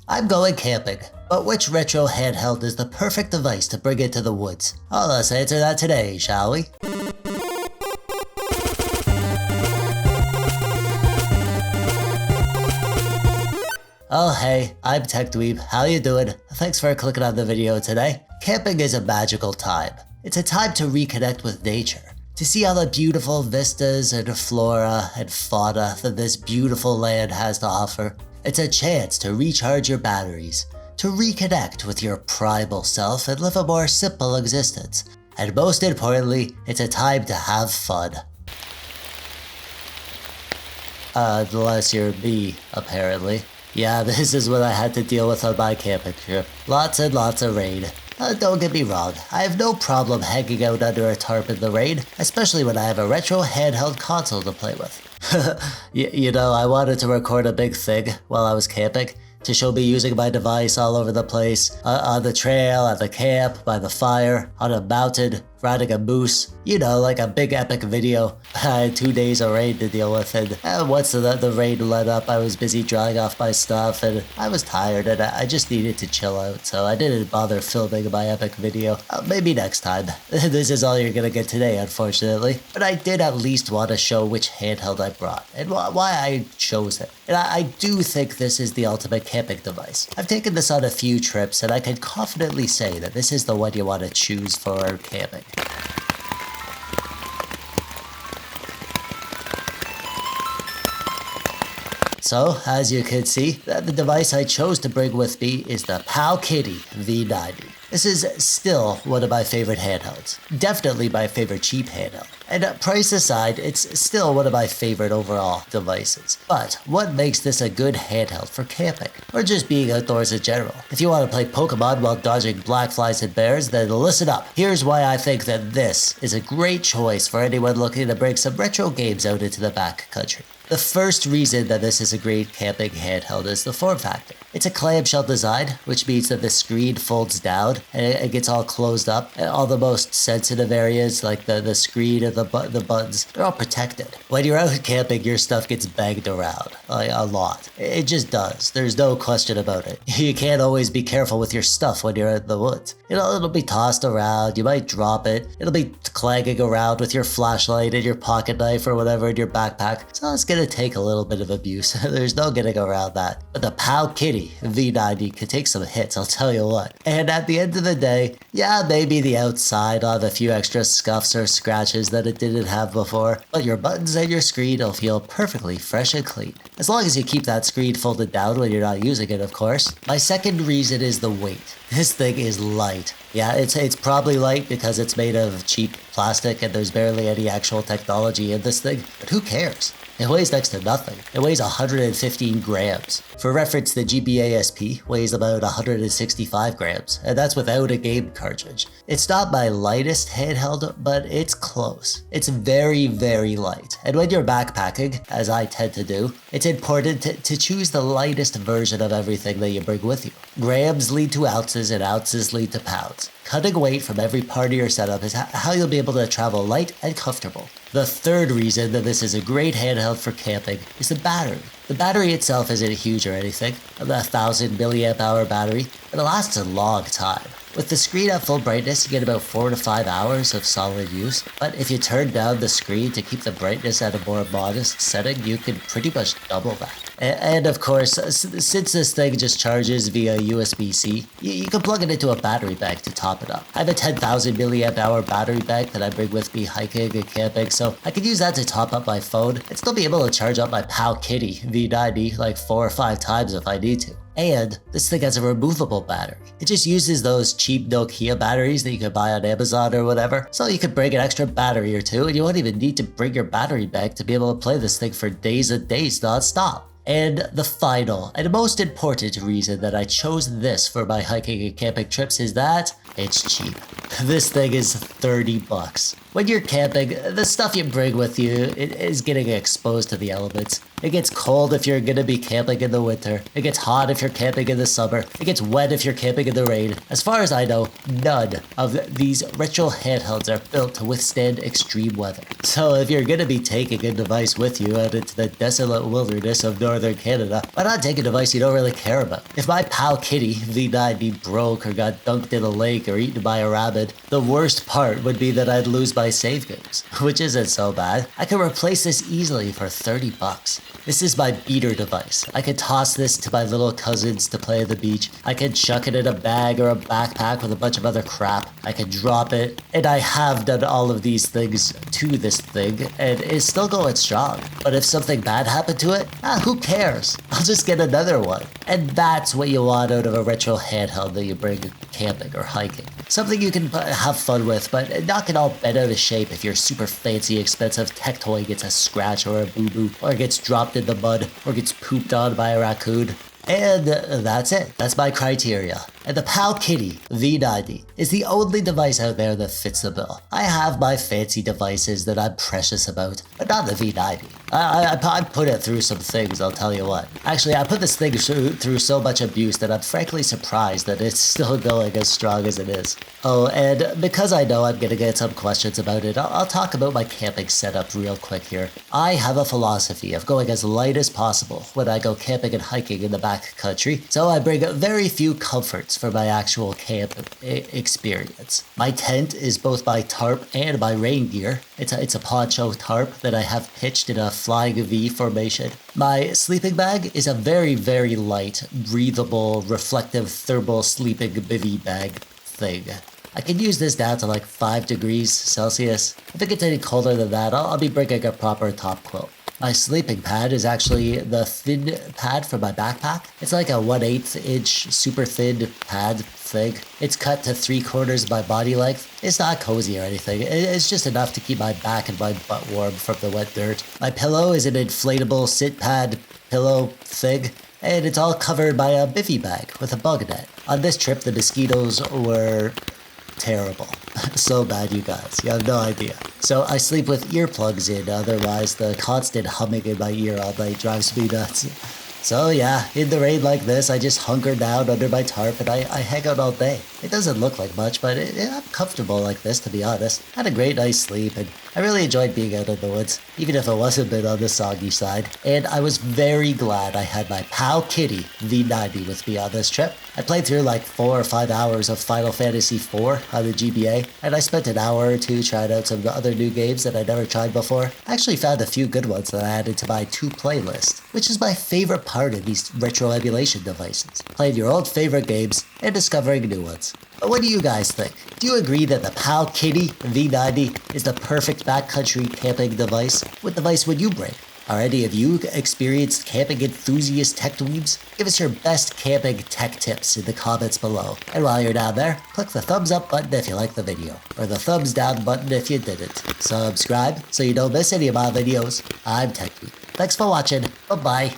I'm going camping, but which retro handheld is the perfect device to bring into the woods? Oh, let's answer that today, shall we? Oh hey, I'm TechDweeb, how you doing? Thanks for clicking on the video today. Camping is a magical time. It's a time to reconnect with nature, to see all the beautiful vistas and flora and fauna that this beautiful land has to offer. It's a chance to recharge your batteries, to reconnect with your primal self and live a more simple existence. And most importantly, it's a time to have fun. Unless you're me, apparently. Yeah, this is what I had to deal with on my camping trip. Lots and lots of rain. Don't get me wrong, I have no problem hanging out under a tarp in the rain, especially when I have a retro handheld console to play with. You know, I wanted to record a big thing while I was camping, to show me using my device all over the place, on the trail, at the camp, by the fire, on a mountain, riding a moose, you know, like a big epic video. I had 2 days of rain to deal with, and once the rain let up, I was busy drying off my stuff, and I was tired, and I just needed to chill out, so I didn't bother filming my epic video. Maybe next time. This is all you're gonna get today, unfortunately. But I did at least want to show which handheld I brought, and why I chose it. And I do think this is the ultimate camping device. I've taken this on a few trips, and I can confidently say that this is the one you want to choose for camping. So, as you can see, the device I chose to bring with me is the PowKiddy V90. This is still one of my favorite handhelds. Definitely my favorite cheap handheld. And price aside, it's still one of my favorite overall devices. But what makes this a good handheld for camping, or just being outdoors in general? If you want to play Pokemon while dodging blackflies and bears, then listen up. Here's why I think that this is a great choice for anyone looking to bring some retro games out into the backcountry. The first reason that this is a great camping handheld is the form factor. It's a clamshell design, which means that the screen folds down and it gets all closed up, and all the most sensitive areas like the screen and the buttons, they're all protected. When you're out camping, your stuff gets banged around, like a lot. It just does. There's no question about it. You can't always be careful with your stuff when you're in the woods. You know, it'll be tossed around, you might drop it, it'll be clanging around with your flashlight and your pocket knife or whatever in your backpack, so it's gonna take a little bit of abuse. There's no getting around that. But the PowKiddy V90 can take some hits, I'll tell you what. And at the end of the day, yeah, maybe the outside will have a few extra scuffs or scratches that it didn't have before, but your buttons and your screen will feel perfectly fresh and clean. As long as you keep that screen folded down when you're not using it, of course. My second reason is the weight. This thing is light. Yeah, it's probably light because it's made of cheap plastic and there's barely any actual technology in this thing, but who cares? It weighs next to nothing. It weighs 115 grams. For reference, the GBASP weighs about 165 grams, and that's without a game cartridge. It's not my lightest handheld, but it's close. It's very, very light. And when you're backpacking, as I tend to do, it's important to choose the lightest version of everything that you bring with you. Grams lead to ounces, and ounces lead to pounds. Cutting weight from every part of your setup is how you'll be able to travel light and comfortable. The third reason that this is a great handheld for camping is the battery. The battery itself isn't huge or anything, a 1000 milliamp hour battery, but it lasts a long time. With the screen at full brightness, you get about 4 to 5 hours of solid use, but if you turn down the screen to keep the brightness at a more modest setting, you can pretty much double that. And of course, since this thing just charges via USB-C, you can plug it into a battery bank to top it up. I have a 10,000 milliamp hour battery bank that I bring with me hiking and camping, so I can use that to top up my phone and still be able to charge up my PowKiddy V90 like 4 or 5 times if I need to. And this thing has a removable battery. It just uses those cheap Nokia batteries that you can buy on Amazon or whatever. So you could bring an extra battery or two and you won't even need to bring your battery back to be able to play this thing for days and days non-stop. And the final and most important reason that I chose this for my hiking and camping trips is that it's cheap. This thing is $30. When you're camping, the stuff you bring with you is getting exposed to the elements. It gets cold if you're gonna be camping in the winter. It gets hot if you're camping in the summer. It gets wet if you're camping in the rain. As far as I know, none of these retro handhelds are built to withstand extreme weather. So if you're gonna be taking a device with you out into the desolate wilderness of northern Canada, why not take a device you don't really care about? If my PowKiddy V90 broke or got dunked in a lake or eaten by a rabbit, the worst part would be that I'd lose my save games, which isn't so bad. I could replace this easily for $30. This is my beater device. I could toss this to my little cousins to play at the beach. I could chuck it in a bag or a backpack with a bunch of other crap. I could drop it, and I have done all of these things to this thing, and it's still going strong. But if something bad happened to it, who cares? I'll just get another one. And that's what you want out of a retro handheld that you bring camping or hiking. Something you can have fun with, but not get all bent out of shape if your super fancy, expensive tech toy gets a scratch or a boo-boo, or gets dropped in the mud, or gets pooped on by a raccoon. And that's it. That's my criteria. And the PowKiddy V90 is the only device out there that fits the bill. I have my fancy devices that I'm precious about, but not the V90. I put it through some things, I'll tell you what. Actually, I put this thing through so much abuse that I'm frankly surprised that it's still going as strong as it is. Oh, and because I know I'm gonna get some questions about it, I'll talk about my camping setup real quick here. I have a philosophy of going as light as possible when I go camping and hiking in the backcountry, so I bring very few comforts for my actual camp experience. My tent is both my tarp and my rain gear. It's a poncho tarp that I have pitched in a flying V formation. My sleeping bag is a very, very light, breathable, reflective thermal sleeping bivy bag thing. I can use this down to like 5 degrees Celsius. If it gets any colder than that, I'll be bringing a proper top quilt. My sleeping pad is actually the thin pad for my backpack. It's like a 1/8 inch super thin pad thing. It's cut to 3/4 my body length. It's not cozy or anything. It's just enough to keep my back and my butt warm from the wet dirt. My pillow is an inflatable sit pad pillow thing, and it's all covered by a bivy bag with a bug net. On this trip, the mosquitoes were terrible. So bad, you guys. You have no idea. So I sleep with earplugs in, otherwise the constant humming in my ear all night drives me nuts. So yeah, in the rain like this, I just hunker down under my tarp and I hang out all day. It doesn't look like much, but I'm comfortable like this, to be honest. I had a great night's sleep, and I really enjoyed being out in the woods, even if it was a bit on the soggy side. And I was very glad I had my PowKiddy V90 with me on this trip. I played through like 4 or 5 hours of Final Fantasy IV on the GBA, and I spent an hour or two trying out some other new games that I never tried before. I actually found a few good ones that I added to my to playlist, which is my favorite part of these retro emulation devices. Playing your old favorite games and discovering new ones. But what do you guys think? Do you agree that the PowKiddy V90 is the perfect backcountry camping device? What device would you bring? Are any of you experienced camping enthusiast TechDweebs? Give us your best camping tech tips in the comments below. And while you're down there, click the thumbs up button if you liked the video, or the thumbs down button if you didn't. Subscribe so you don't miss any of my videos. I'm TechDweeb. Thanks for watching. Bye-bye.